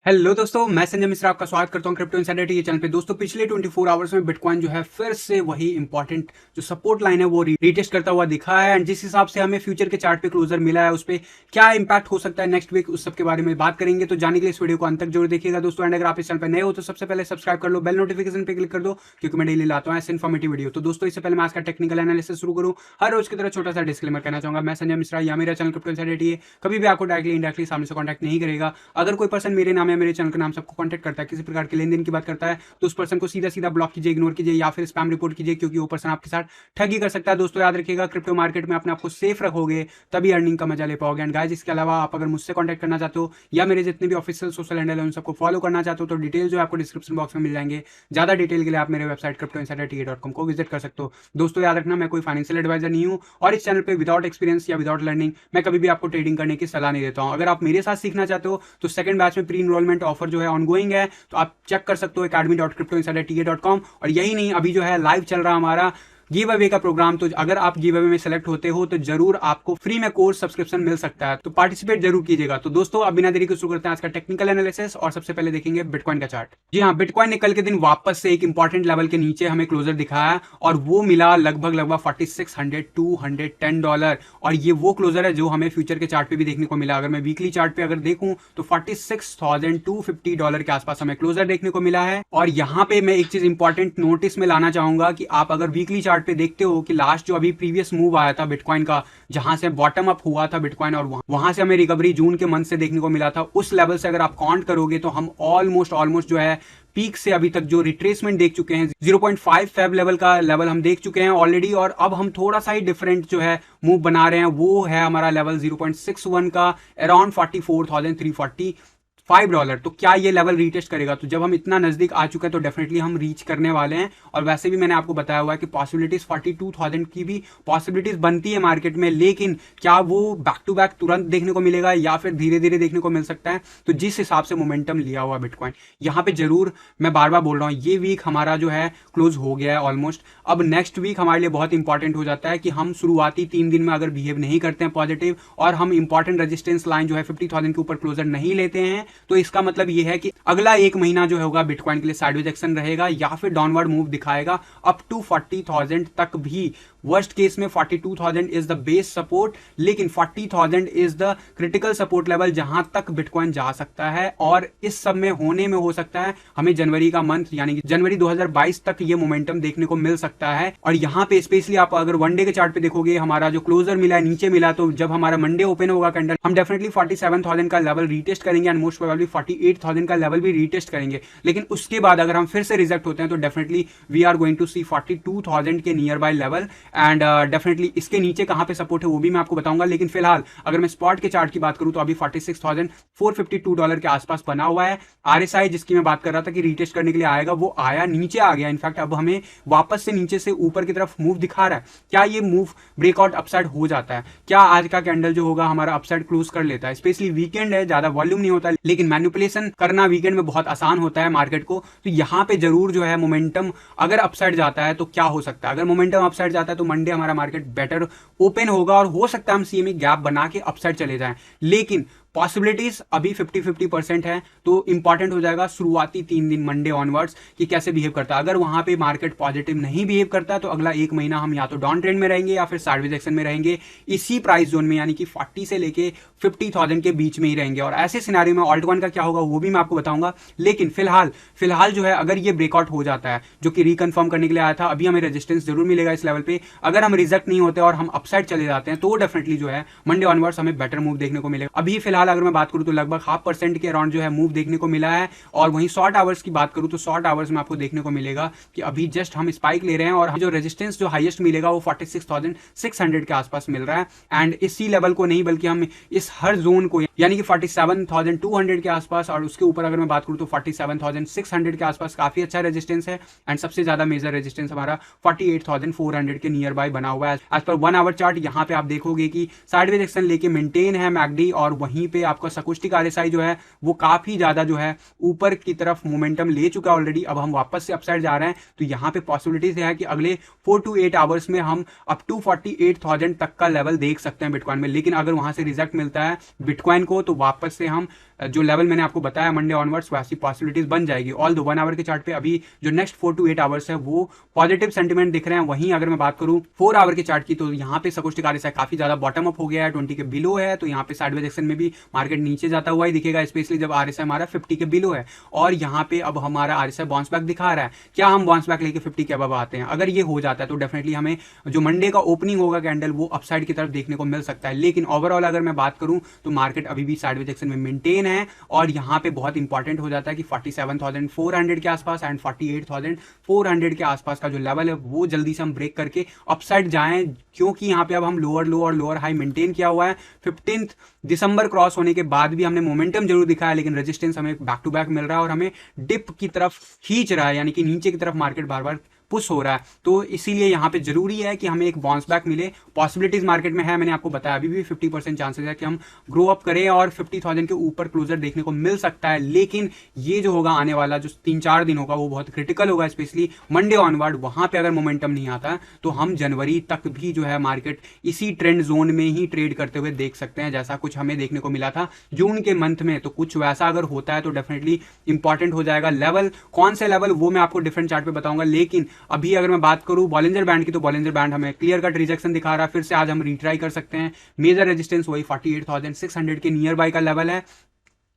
Hello दोस्तों, मैं संजय मिश्रा आपका स्वागत करता हूं क्रिप्टो इनसाइडर टीवी चैनल पे। दोस्तों, पिछले 24 आवर्स में बिटकॉइन जो है फिर से वही इंपॉर्टेंट जो सपोर्ट लाइन है वो रीटेस्ट करता हुआ दिखा है। एंड जिस हिसाब से हमें फ्यूचर के चार्ट पे क्लोजर मिला है उस पर क्या इंपैक्ट हो सकता है नेक्स्ट वीक, उस सब के बारे में बात करेंगे। तो जाने के लिए इस वीडियो को अंत तक जरूर देखिएगा दोस्तों। एंड अगर आप इस चैनल पर नए हो तो सबसे पहले सब्सक्राइब कर लो, बेल नोटिफिकेशन पे क्लिक कर दो, क्योंकि मैं डेली लाता हूँ ऐसे इन्फॉर्मेटिव वीडियो। तो दोस्तों, इससे पहले मैं आज का टेक्निकल एनालिसिस शुरू करूँ, हर रोज की तरह छोटा सा डिस्क्लेमर कहना चाहूंगा। मैं संजय मिश्रा या मेरा चैनल क्रिप्टो इनसाइडर टीवी कभी भी आपको डायरेक्टली इंडायरेक्टली सामने से कॉन्टैक्ट नहीं करेगा। अगर कोई पर्सन मेरे नाम या मेरे चैनल के नाम सबको कॉन्टैक्ट करता है, किसी प्रकार के लेन देन की बात करता है, तो उस पर्सन को सीधा सीधा ब्लॉक कीजिए, इग्नोर कीजिए या फिर स्पैम रिपोर्ट कीजिए, क्योंकि वो पर्सन आपके साथ ठगी कर सकता है। दोस्तों, याद रखिएगा, क्रिप्टो मार्केट में अपने आपको सेफ रखोगे तभी अर्निंग का मजा ले पाओगे। एंड गाइस, इसके अलावा आप अगर मुझसे कॉन्टैक्ट करना चाहते हो या मेरे जितने भी ऑफिशियल सोशल हैंडल है उन सबको फॉलो करना चाहते हो, तो डिटेल जो है आपको डिस्क्रिप्शन बॉक्स में मिल जाएंगे। ज्यादा डिटेल के लिए आप मेरे वेबसाइट cryptoinsiderta.com को विजिट कर सकते हो। दोस्तों, याद रखना, मैं कोई फाइनेंशियल एडवाइजर नहीं हूँ और इस चैनल पे विदाउट एक्सपीरियंस या विदाउट लर्निंग मैं कभी भी आपको ट्रेडिंग करने की सलाह नहीं देता हूँ। अगर आप मेरे साथ सीखना चाहते हो तो सेकंड बैच में प्री इनरोलमेंट ऑफर जो है ऑनगोइंग है, तो आप चेक कर सकते हो academy.cryptoinsiderta.com। और यही नहीं, अभी जो है लाइव चल रहा हमारा गिव अवे का प्रोग्राम। तो अगर आप गिव अवे में सेलेक्ट होते हो तो जरूर आपको फ्री में कोर्स सब्सक्रिप्शन मिल सकता है, तो पार्टिसिपेट जरूर कीजिएगा। तो दोस्तों, अब बिना देरी के शुरू करते हैं आज का टेक्निकल एनालिसिस और सबसे पहले देखेंगे बिटकॉइन का चार्ट। जी हाँ, बिटकॉइन ने कल के दिन वापस से एक इंपॉर्टेंट लेवल के नीचे हमें क्लोजर दिखाया और वो मिला लगभग $4600 $210। और ये वो क्लोजर है जो हमें फ्यूचर के चार्ट पे भी देखने को मिला। अगर मैं वीकली चार्ट पे अगर देखूं तो $46,250 के आसपास हमें क्लोजर देखने को मिला है। और यहाँ पे मैं एक चीज इंपॉर्टेंट नोटिस में लाना चाहूंगा कि आप अगर वीकली चार्ट पे देखते हो कि लास्ट जो अभी प्रीवियस मूव आया था बिटकॉइन का, जहां से बॉटम अप हुआ था बिटकॉइन और वहां से हमें रिकवरी जून के मंथ से देखने को मिला था, उस लेवल से अगर आप काउंट करोगे तो हम ऑलमोस्ट जो है पीक से अभी तक जो रिट्रेसमेंट देख चुके हैं, 0.5 फेब लेवल का लेवल हम देख चुके हैं ऑलरेडी। और अब हम थोड़ा सा ही डिफरेंट जो है मूव बना रहे हैं, वो है हमारा लेवल 0.61 का अराउंड $44,345। तो क्या ये लेवल रीटेस्ट करेगा? तो जब हम इतना नजदीक आ चुके हैं तो डेफिनेटली हम रीच करने वाले हैं। और वैसे भी मैंने आपको बताया हुआ है कि पॉसिबिलिटीज 42,000 की भी पॉसिबिलिटीज बनती है मार्केट में, लेकिन क्या वो बैक टू बैक तुरंत देखने को मिलेगा या फिर धीरे धीरे देखने को मिल सकता है? तो जिस हिसाब से मोमेंटम लिया हुआ बिटकॉइन, यहाँ पे जरूर मैं बार बार बोल रहा हूँ, ये वीक हमारा जो है क्लोज हो गया है ऑलमोस्ट। अब नेक्स्ट वीक हमारे लिए बहुत इंपॉर्टेंट हो जाता है कि हम शुरुआती 3 दिन में अगर बिहेव नहीं करते हैं पॉजिटिव और हम इंपॉर्टेंट रेजिस्टेंस लाइन जो है 50,000 के ऊपर क्लोजर नहीं लेते हैं, तो इसका मतलब यह है कि अगला एक महीना जो होगा बिटकॉइन के लिए साइडवेज एक्शन रहेगा या फिर डाउनवर्ड मूव दिखाएगा अप टू 40,000 तक भी। वर्स्ट केस में 42,000 इज द बेस सपोर्ट, लेकिन 40,000 is the critical support level जहां तक बिटकॉइन जा सकता है। और इस सब में होने में हो सकता है हमें जनवरी का मंथ यानी कि जनवरी 2022 तक ये मोमेंटम देखने को मिल सकता है। और यहाँ पे स्पेशली आप अगर वन डे के चार्ट पे देखोगे, हमारा जो क्लोजर मिला है नीचे मिला, तो जब हमारा मंडे ओपन होगा कैंडल, हम डेफिनेटली 47,000 का लेवल रीटेस्ट करेंगे एंड मोस्ट प्रोबेबली 48,000 का लेवल भी रीटेस्ट करेंगे। लेकिन उसके बाद अगर हम फिर से रिजेक्ट होते हैं तो definitely we are going to see 42,000 के nearby level. And definitely इसके नीचे कहां पे सपोर्ट है वो भी मैं आपको बताऊंगा। लेकिन फिलहाल अगर मैं स्पॉट के चार्ट की बात करूं तो अभी $46,452 के आसपास बना हुआ है। आरएसआई जिसकी मैं बात कर रहा था कि रीटेस्ट करने के लिए आएगा, वो आया, नीचे आ गया। इनफैक्ट अब हमें वापस से नीचे से ऊपर की तरफ मूव दिखा रहा है। क्या ये मूव ब्रेकआउट अपसाइड हो जाता है? क्या आज का कैंडल जो होगा हमारा अपसाइड क्लोज कर लेता है? स्पेशली वीकेंड है, ज्यादा वॉल्यूम नहीं होता, लेकिन मैनिपुलेशन करना वीकेंड में बहुत आसान होता है मार्केट को। तो यहां पे जरूर जो है मोमेंटम अगर अपसाइड जाता है तो क्या हो सकता है? अगर मोमेंटम अपसाइड जाता है तो मंडे हमारा मार्केट बेटर ओपन होगा और हो सकता है हम सीएमए गैप बना के अपसाइड चले जाएं। लेकिन पॉसिबिलिटीज अभी 50-50% है। तो इंपॉर्टेंट हो जाएगा शुरुआती 3 दिन मंडे ऑनवर्ड्स कि कैसे बिहेव करता है। अगर वहां पे मार्केट पॉजिटिव नहीं बिहेव करता तो अगला एक महीना हम या तो डाउन ट्रेंड में रहेंगे या फिर साइडवेज एक्शन में रहेंगे, इसी प्राइस जोन में, यानी कि 40 से लेके 50,000 के बीच में ही रहेंगे। और ऐसे सिनेरियो में ऑल्ट वन का क्या होगा वो भी मैं आपको बताऊंगा। लेकिन फिलहाल जो है अगर ये ब्रेकआउट हो जाता है, जो कि रिकन्फर्म करने के लिए आया था, अभी हमें रेजिस्टेंस जरूर मिलेगा इस लेवल पे। अगर हम रिजेक्ट नहीं होते और हम अपसाइड चले जाते हैं तो डेफिनेटली जो है मंडे ऑनवर्ड्स हमें बेटर मूव देखने को मिलेगा। अभी फिलहाल अगर मैं बात करूं तो लगभग 0.5% के अराउंड जो है मूव देखने को मिला है। और वहीं शॉर्ट आवर्स की बात करूं तो शॉर्ट आवर्स में आपको देखने को मिलेगा कि अभी जस्ट हम स्पाइक ले रहे हैं और जो रेजिस्टेंस जो हाईएस्ट मिलेगा वो 46,600 के आसपास मिल रहा है। एंड इसी लेवल को नहीं बल्कि हम इस हर जोन को यानी कि 47,200 के आसपास और उसके ऊपर अगर मैं बात करूं तो 47,600 के आसपास काफी अच्छा रेजिस्टेंस है। एंड सबसे ज्यादा मेजर रेजिस्टेंस हमारा 48,400 के नियर बाय बना हुआ है एज पर 1 आवर चार्ट। यहाँ पे आप देखोगे कि साइडवेज एक्शन लेके मेंटेन है मैकडी और वहीं पे आपका सकुस्टिक RSI जो है वो काफी ज्यादा जो है ऊपर की तरफ मोमेंटम ले चुका है ऑलरेडी। अब हम वापस से अपसाइड जा रहे हैं, तो यहाँ पे पॉसिबिलिटीज है कि अगले 4 to 8 आवर्स में हम अप टू 48,000 तक का लेवल देख सकते हैं बिटकॉइन में। लेकिन अगर वहां से रिजेक्ट मिलता है बिटकॉइन को, तो वापस से हम जो लेवल मैंने आपको बताया मंडे ऑनवर्ड्स वैसी पॉसिबिलिटीज बन जाएगी। ऑल दो 1 आवर के चार्ट पे अभी जो नेक्स्ट 4 to 8 आवर्स है वो पॉजिटिव सेंटीमेंट दिख रहे हैं। वहीं अगर मैं बात करूं 4 आवर के चार्ट की, तो यहाँ पे सकुस्टिक RSI काफी ज्यादा बॉटम अप हो गया है, 20 के बिलो है। तो यहाँ पे साइडवेज एक्शन में भी मार्केट नीचे जाता हुआ ही दिखेगा, स्पेशली जब RSI हमारा 50 के बिलो है। और यहाँ पे अब हमारा RSI बाउंस बैक दिखा रहा है। क्या हम बाउंस बैक लेके 50 के अबव आते हैं? अगर ये हो जाता है तो डेफिनेटली हमें जो मंडे का ओपनिंग होगा कैंडल वो अपसाइड की तरफ देखने को मिल सकता है। लेकिन ओवरऑल अगर मैं बात करूं तो मार्केट अभी भी साइडवेज एक्शन में मेंटेन है। और यहाँ पे बहुत इंपॉर्टेंट हो जाता है कि 47,400 के आसपास एंड 48,400 के आसपास का जो लेवल है वो जल्दी से हम ब्रेक करके अपसाइड जाएं, क्योंकि यहाँ पे अब हम लोअर लो और लोअर हाई मेंटेन किया हुआ है। 15 दिसंबर क्रॉस होने के बाद भी हमने मोमेंटम जरूर दिखाया, लेकिन रेजिस्टेंस हमें बैक टू बैक मिल रहा है और हमें डिप की तरफ खींच रहा है, यानी कि नीचे की तरफ मार्केट बार बार पुश हो रहा है। तो इसीलिए यहाँ पे जरूरी है कि हमें एक बाउंस बैक मिले। पॉसिबिलिटीज मार्केट में है, मैंने आपको बताया अभी भी 50% चांसेस है कि हम ग्रो अप करें और 50,000 के ऊपर क्लोजर देखने को मिल सकता है। लेकिन ये जो होगा आने वाला जो 3-4 दिन होगा वो बहुत क्रिटिकल होगा, स्पेशली मंडे ऑनवर्ड। वहां पे अगर मोमेंटम नहीं आता तो हम जनवरी तक भी जो है मार्केट इसी ट्रेंड जोन में ही ट्रेड करते हुए देख सकते हैं, जैसा कुछ हमें देखने को मिला था जून के मंथ में। तो कुछ वैसा अगर होता है तो डेफिनेटली इंपॉर्टेंट हो जाएगा। लेवल कौन से लेवल वो मैं आपको डिफरेंट चार्ट पे बताऊंगा। लेकिन अभी अगर मैं बात करूं बॉलिंजर बैंड की, तो बॉलिंजर बैंड हमें क्लियर कट रिजेक्शन दिखा रहा है। फिर से आज हम रिट्राई कर सकते हैं। मेजर रेजिस्टेंस वही 48,600 के नियर बाय का लेवल है।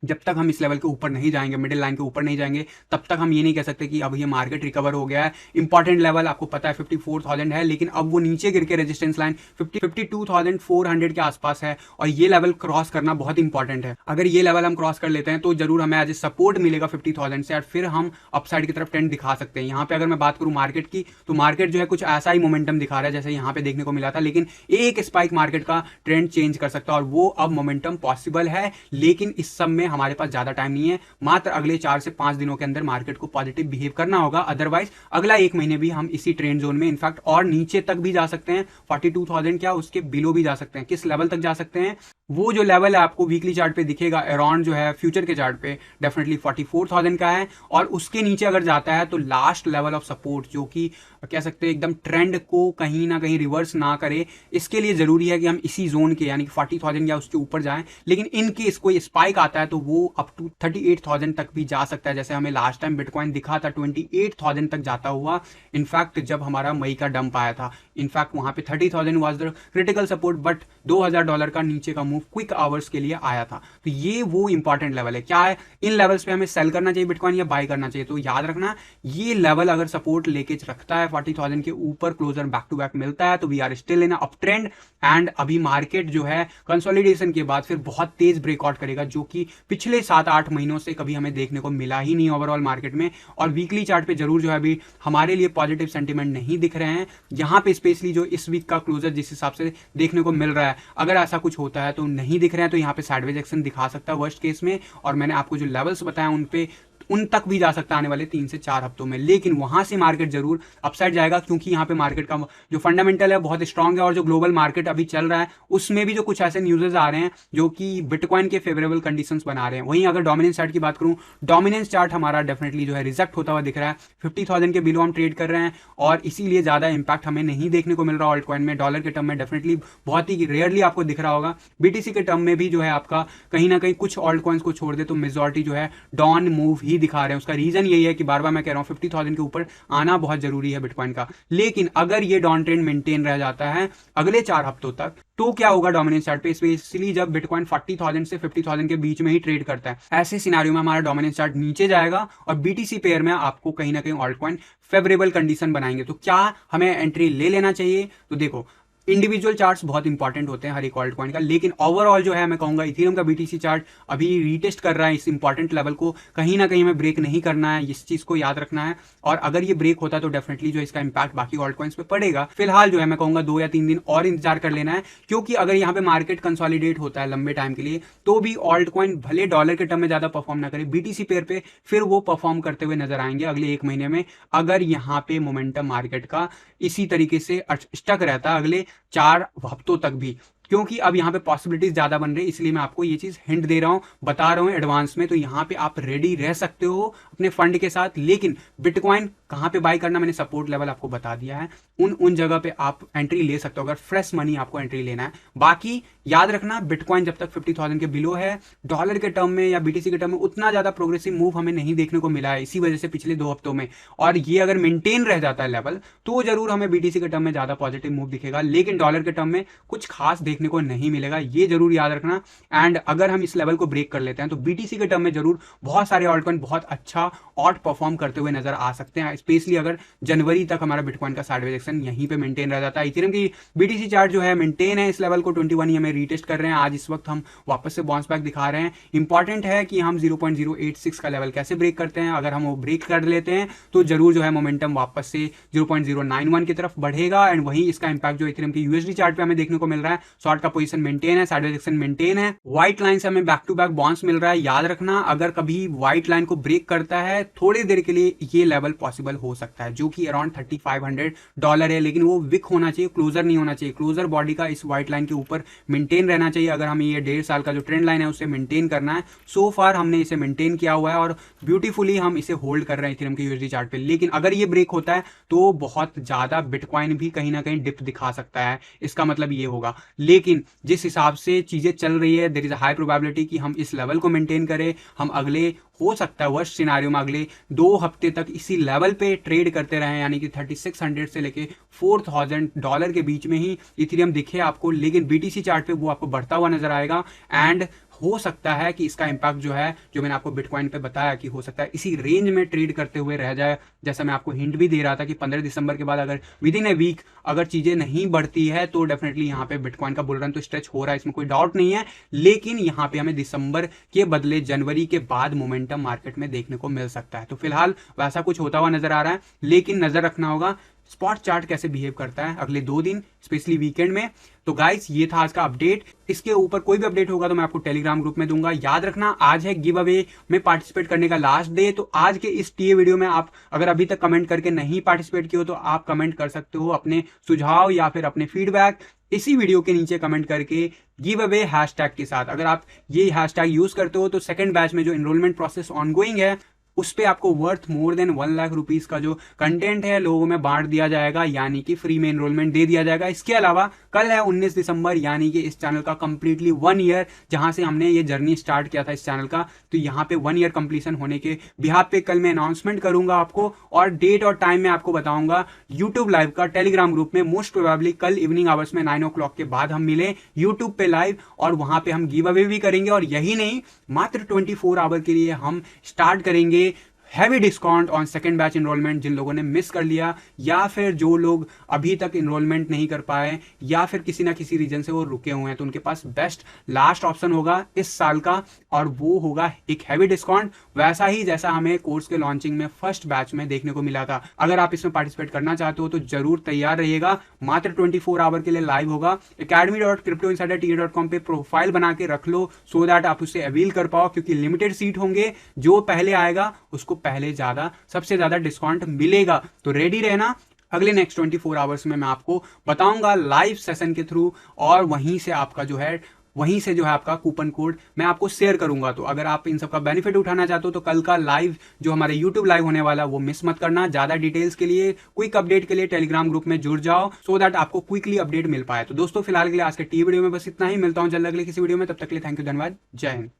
जब तक हम इस लेवल के ऊपर नहीं जाएंगे, मिडिल लाइन के ऊपर नहीं जाएंगे, तब तक हम ये नहीं कह सकते कि अब ये मार्केट रिकवर हो गया है। इंपॉर्टेंट लेवल आपको पता है 54,000 है, लेकिन अब वो नीचे गिर के रेजिस्टेंस लाइन 52,400 के आसपास है और ये लेवल क्रॉस करना बहुत इंपॉर्टेंट है। अगर ये लेवल हम क्रॉस कर लेते हैं तो जरूर हमें एज ए सपोर्ट मिलेगा 50,000 से और फिर हम अपसाइड की तरफ ट्रेंड दिखा सकते हैं। यहाँ पे अगर मैं बात करूँ मार्केट की, तो मार्केट जो है कुछ ऐसा ही मोमेंटम दिखा रहा है जैसे यहाँ पे देखने को मिला था, लेकिन एक स्पाइक मार्केट का ट्रेंड चेंज कर सकता है और वो अब मोमेंटम पॉसिबल है। लेकिन इस सब में हमारे पास ज्यादा टाइम नहीं है, मात्र अगले 4 से 5 दिनों के अंदर मार्केट को पॉजिटिव बिहेव करना होगा। अदरवाइज अगला 1 महीने भी हम इसी ट्रेंड जोन में, इनफैक्ट और नीचे तक भी जा सकते हैं। 42,000 क्या उसके बिलो भी जा सकते हैं। किस लेवल तक जा सकते हैं? वो जो लेवल है आपको वीकली चार्ट पे दिखेगा अराउंड जो है फ्यूचर के चार्ट पे डेफिनेटली 44,000 का है। और उसके नीचे अगर जाता है तो लास्ट लेवल ऑफ सपोर्ट जो कि कह सकते हैं एकदम ट्रेंड को कहीं ना कहीं रिवर्स ना करे, इसके लिए जरूरी है कि हम इसी जोन के यानी कि 40,000 या उसके ऊपर जाएं। लेकिन इन केस कोई स्पाइक आता है तो वो अप टू 38,000 तक भी जा सकता है, जैसे हमें लास्ट टाइम बिटकॉइन दिखा था 28,000 तक जाता हुआ। इनफैक्ट जब हमारा मई का डंप आया था, इनफैक्ट वहां पे 30,000 was the critical support, but $2,000 का नीचे का मूव क्विक आवर्स के लिए आया था। तो ये वो इंपॉर्टेंट लेवल है। क्या है? इन लेवल्स पे हमें सेल करना चाहिए बिटकॉइन या बाय करना चाहिए? तो याद रखना ये लेवल अगर सपोर्ट लेके रखता है 40,000 के ऊपर, क्लोजर बैक टू बैक मिलता है, तो we are still in up trend. And अभी मार्केट जो है कंसोलिडेशन के बाद फिर बहुत तेज ब्रेकआउट करेगा, जो कि पिछले 7-8 महीनों से कभी हमें देखने को मिला ही नहीं ओवरऑल मार्केट में। और वीकली चार्ट पे जरूर जो है अभी हमारे लिए पॉजिटिव सेंटीमेंट नहीं दिख रहे हैं। यहाँ पे स्पेशली जो इस वीक का क्लोजर जिस हिसाब से देखने को मिल रहा है, अगर ऐसा कुछ होता है तो नहीं दिख रहे हैं, तो यहाँ पे साइडवेज एक्शन दिखा सकता है वर्स्ट केस में। और मैंने आपको जो लेवल्स बताया उन तक भी जा सकता है आने वाले 3 से 4 हफ्तों में। लेकिन वहां से मार्केट जरूर अपसाइड जाएगा, क्योंकि यहाँ पे मार्केट का जो फंडामेंटल है बहुत स्ट्रांग है। और जो ग्लोबल मार्केट अभी चल रहा है उसमें भी जो कुछ ऐसे न्यूज़ेस आ रहे हैं जो कि बिटकॉइन के फेवरेबल कंडीशंस बना रहे हैं। वहीं अगर डोमिनेंस चार्ट की बात करूं, डोमिनेंस चार्ट हमारा डेफिनेटली जो है रिजेक्ट होता हुआ दिख रहा है। 50,000 के बिलो हम ट्रेड कर रहे हैं और इसीलिए ज्यादा इंपैक्ट हमें नहीं देखने को मिल रहा ऑल्ट कॉइन में। डॉलर के टर्म में डेफिनेटली बहुत ही रेयरली आपको दिख रहा होगा। बीटीसी के टर्म में भी जो है आपका कहीं ना कहीं कुछ ऑल्ट कॉइन्स को छोड़ दे तो मेजॉरिटी जो है डाउन मूव ही दिखा रहे हैं। उसका रीजन यही है कि बार बार मैं कह रहा हूं 50,000 के ऊपर आना बहुत जरूरी है बिटकॉइन का। लेकिन अगर ये डाउन ट्रेंड मेंटेन रह जाता है अगले 4 हफ्तों तक, तो क्या होगा डोमिनेंस चार्ट पे? स्पेशली जब बिटकॉइन 40,000 से 50,000 के बीच में ही ट्रेड करता है, ऐसे सिनेरियो में हमारा डोमिनेंस चार्ट नीचे जाएगा और बीटीसी पेयर में आपको कहीं ना कहीं ऑल्ट कॉइन फेवरेबल कंडीशन बनाएंगे। तो क्या हमें एंट्री ले लेना चाहिए? तो देखो, इंडिविजुअल चार्ट्स बहुत इंपॉर्टेंट होते हैं हर एक ऑल्ट कॉइन का, लेकिन ओवरऑल जो है मैं कहूंगा इथेरियम का बीटीसी चार्ट अभी रीटेस्ट कर रहा है इस इंपॉर्टेंट लेवल को। कहीं ना कहीं हमें ब्रेक नहीं करना है, इस चीज को याद रखना है। और अगर ये ब्रेक होता है तो डेफिनेटली जो इसका इंपैक्ट बाकी ऑल्ट कॉइन्स पे पड़ेगा। फिलहाल जो है मैं कहूंगा 2 या 3 दिन और इंतजार कर लेना है, क्योंकि अगर यहाँ पे मार्केट कंसोलिडेट होता है लंबे टाइम के लिए तो भी ऑल्ट कॉइन भले डॉलर के टर्म में ज्यादा परफॉर्म ना करे, बीटीसी पेयर पे फिर वो परफॉर्म करते हुए नजर आएंगे अगले 1 महीने में। अगर यहाँ पे मोमेंटम मार्केट का इसी तरीके से स्टक रहता है अगले 4 हफ्तों तक भी, क्योंकि अब यहाँ पे पॉसिबिलिटीज ज़्यादा बन रही है, इसलिए मैं आपको ये चीज़ हिंट दे रहा हूँ, बता रहा हूँ एडवांस में। तो यहाँ पे आप रेडी रह सकते हो अपने फंड के साथ। लेकिन बिटकॉइन कहाँ पे बाई करना, मैंने सपोर्ट लेवल आपको बता दिया है, उन जगह पे आप एंट्री ले सकते हो अगर फ्रेश मनी आपको एंट्री लेना है। बाकी याद रखना, बिटकॉइन जब तक 50,000 के बिलो है, डॉलर के टर्म में या बीटीसी के टर्म में उतना ज़्यादा प्रोग्रेसिव मूव हमें नहीं देखने को मिला है इसी वजह से पिछले 2 हफ्तों में। और ये अगर मेंटेन रह जाता है लेवल तो जरूर हमें बीटीसी के टर्म में ज़्यादा पॉजिटिव मूव दिखेगा, लेकिन डॉलर के टर्म में कुछ खास देखने को नहीं मिलेगा, ये जरूर याद रखना। एंड अगर हम इस लेवल को ब्रेक कर लेते हैं तो बीटीसी के टर्म में जरूर बहुत सारे ऑल्टकॉइन बहुत अच्छा आउट परफॉर्म करते हुए नजर आ सकते हैं, स्पेशली अगर जनवरी तक हमारा बिटकॉइन का साइडवेज एक्शन यहीं पे मेंटेन रह जाता है। इथेरियम की बीटीसी चार्ट जो है मेंटेन है इस लेवल को 21 हमें रीटेस्ट कर रहे हैं। आज इस वक्त हम वापस से बाउंस बैक दिखा रहे हैं। इंपॉर्टेंट है कि हम 0.086 का लेवल कैसे ब्रेक करते हैं। अगर हम वो ब्रेक कर लेते हैं तो जरूर जो है मोमेंटम वापस से 0.091 की तरफ बढ़ेगा। एंड वहीं इसका इंपैक्ट जो इथेरियम की यूएसडी चार्ट पे हमें देखने को मिल रहा है, शॉर्ट का पोजीशन मेंटेन है, साइडवेज एक्शन मेंटेन है, व्हाइट लाइन से हमें बैक टू बैक बाउंस मिल रहा है। याद रखना, अगर कभी व्हाइट लाइन को ब्रेक करता है थोड़ी देर के लिए ये लेवल पॉसिबल हो सकता है जो कि अराउंड $3,500 है, लेकिन वो विक होना चाहिए, क्लोजर नहीं होना चाहिए। क्लोजर बॉडी का इस व्हाइट लाइन के ऊपर मेंटेन रहना चाहिए अगर हमें ये 1.5 साल का जो ट्रेंड लाइन है उसे मेंटेन करना है। सो फार हमने इसे मेंटेन किया हुआ है और ब्यूटीफुली हम इसे होल्ड कर रहे हैं इथेरियम के यूएसडी चार्ट पे। लेकिन अगर ये ब्रेक होता है तो बहुत ज्यादा बिटकॉइन भी कहीं ना कहीं डिप दिखा सकता है, इसका मतलब ये होगा। लेकिन जिस हिसाब से चीजें चल रही है, there is a high probability कि हम इस लेवल को मेंटेन करें। हम अगले, हो सकता है वर्स्ट सिनारियो में, अगले 2 हफ्ते तक इसी लेवल पे ट्रेड करते रहे, यानी कि 3600 से लेके $4,000 के बीच में ही इथेरियम दिखे आपको। लेकिन बीटीसी चार्ट पे वो आपको बढ़ता हुआ नजर आएगा। एंड हो सकता है कि इसका इंपैक्ट जो है, जो मैंने आपको बिटकॉइन पे बताया कि हो सकता है इसी रेंज में ट्रेड करते हुए रह जाए। जैसा मैं आपको हिंट भी दे रहा था कि 15 दिसंबर के बाद अगर विद इन ए वीक अगर चीजें नहीं बढ़ती है तो डेफिनेटली यहाँ पे बिटकॉइन का बुल रन तो स्ट्रेच हो रहा है, इसमें कोई डाउट नहीं है। लेकिन यहाँ पे हमें दिसंबर के बदले जनवरी के बाद मोमेंटम मार्केट में देखने को मिल सकता है। तो फिलहाल वैसा कुछ होता हुआ नजर आ रहा है, लेकिन नजर रखना होगा स्पॉट चार्ट कैसे बिहेव करता है अगले 2 दिन, स्पेशली वीकेंड में। तो गाइस, ये था आज का अपडेट। इसके ऊपर कोई भी अपडेट होगा तो मैं आपको टेलीग्राम ग्रुप में दूंगा। याद रखना, आज है गिव अवे में पार्टिसिपेट करने का लास्ट डे। तो आज के इस टीए वीडियो में आप अगर अभी तक कमेंट करके नहीं पार्टिसिपेट किए हो तो आप कमेंट कर सकते हो अपने सुझाव या फिर अपने फीडबैक इसी वीडियो के नीचे कमेंट करके गिव अवे हैशटैग के साथ। अगर आप ये हैशटैग यूज करते हो तो सेकंड बैच में जो एनरोलमेंट प्रोसेस ऑनगोइंग है उस पे आपको worth more than 1 lakh rupees का जो कंटेंट है लोगों में बांट दिया जाएगा, यानी कि फ्री में एनरोलमेंट दे दिया जाएगा। इसके अलावा कल है 19 दिसंबर, यानी कि इस चैनल का कंप्लीटली 1 ईयर जहां से हमने ये जर्नी स्टार्ट किया था इस चैनल का। तो यहाँ पे 1 ईयर कंप्लीशन होने के बिहाफ पे कल मैं अनाउंसमेंट करूंगा आपको, और डेट और टाइम में आपको बताऊंगा यूट्यूब लाइव का टेलीग्राम ग्रुप में। मोस्ट प्रोबेबली कल इवनिंग आवर्स में 9 o'clock के बाद हम मिले यूट्यूब पे लाइव, और वहां पे हम गिव अवे भी करेंगे। और यही नहीं, मात्र 24 आवर के लिए हम स्टार्ट करेंगे heavy discount on second batch enrolment. जिन लोगों ने मिस कर लिया या फिर जो लोग अभी तक एनरोलमेंट नहीं कर पाए या फिर किसी ना किसी रीजन से वो रुके हुए हैं, तो उनके पास बेस्ट लास्ट ऑप्शन होगा इस साल का, और वो होगा एक हैवी डिस्काउंट, वैसा ही जैसा हमें कोर्स के लॉन्चिंग में फर्स्ट बैच में देखने को मिला था। अगर आप इसमें पार्टिसिपेट करना चाहते हो तो जरूर तैयार रहिएगा। मात्र 24 आवर के लिए लाइव होगा। academy.cryptoinsiderta.com पे प्रोफाइल बना के रख लो सो दैट आप उसे अवील कर पाओ, क्योंकि लिमिटेड सीट होंगे। जो पहले आएगा उसको पहले सबसे ज्यादा डिस्काउंट मिलेगा। तो रेडी रहना, अगले नेक्स्ट 24 आवर्स में मैं आपको बताऊंगा लाइव सेशन के थ्रू, और वहीं से जो है आपका कूपन कोड मैं आपको शेयर करूंगा। तो अगर आप इन सब का बेनिफिट उठाना चाहते हो तो कल का लाइव जो हमारे यूट्यूब लाइव होने वाला वो मिस मत करना। ज्यादा डिटेल्स के लिए, क्विक अपडेट के लिए टेलीग्राम ग्रुप में जुड़ जाओ सो दैट आपको क्विकली अपडेट मिल पाए। तो दोस्तों फिलहाल के लिए आज के टी वीडियो में बस इतना ही। मिलता हूं जल्द अगले किसी वीडियो में, तब तक के लिए थैंक यू, धन्यवाद, जय हिंद।